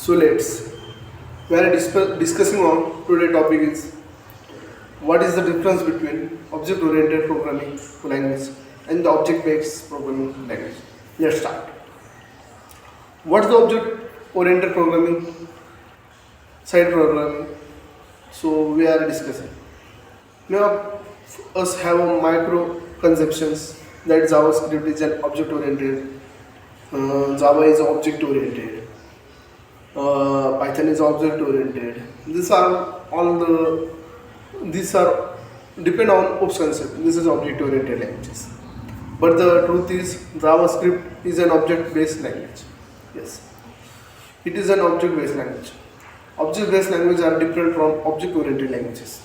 So we are discussing on today topic is what is the difference between object-oriented programming language and the object-based programming language. Let's start. What's the object-oriented programming? Side programming. So we are discussing. Now us have a micro conceptions that JavaScript is an object-oriented, Java is object-oriented. Python is object oriented. These are depend on OOPS concept. This is object oriented languages. But the truth is JavaScript is an object based language. Yes, it is an object based language. Object based languages are different from object oriented languages.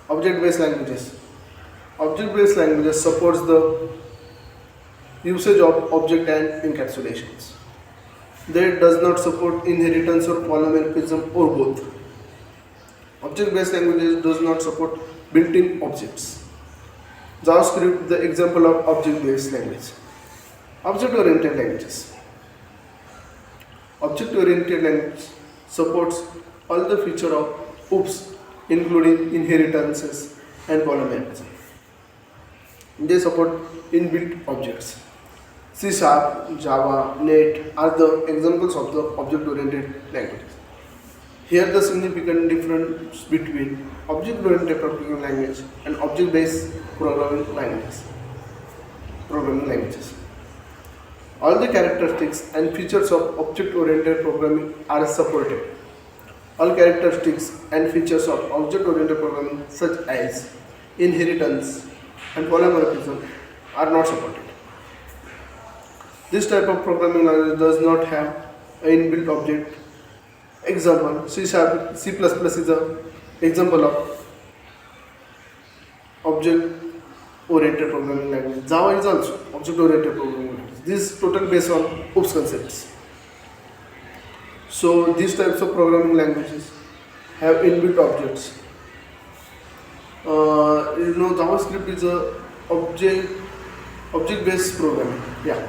Object based languages. Object based languages supports the usage of object and encapsulations. They does not support inheritance or polymorphism or both. Object-based languages does not support built-in objects. JavaScript, the example of object-based language. Object-oriented languages. Object-oriented language supports all the features of OOPS, including inheritances and polymorphism. They support inbuilt objects. C#, Java, Net are the examples of the object-oriented languages. Here the significant difference between object-oriented programming language and object-based programming languages. All the characteristics and features of object-oriented programming are supported. All characteristics and features of object-oriented programming such as inheritance and polymorphism are not supported. This type of programming language does not have an inbuilt object. Example, C# C++ is an example of object-oriented programming language. Java is also object-oriented programming language. This is totally based on OOPS concepts. So these types of programming languages have inbuilt objects. JavaScript is a object-based programming. Yeah.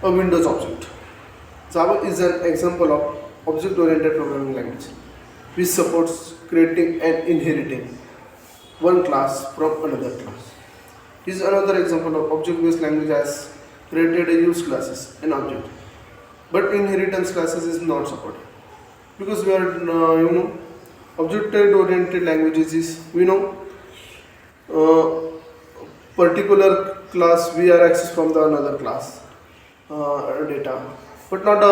A Windows object. Java is an example of object-oriented programming language, which supports creating and inheriting one class from another class. Is another example of object-based language as created a use classes an object, but inheritance classes is not supported because we are object-oriented languages is particular class we are access from the another class. Data, but not a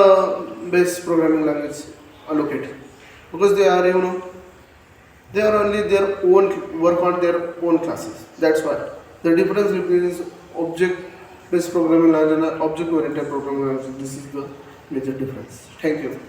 base programming language allocated because they are they are only their own work on their own classes. That's why the difference between object based programming language and object oriented programming language. This is the major difference. Thank you.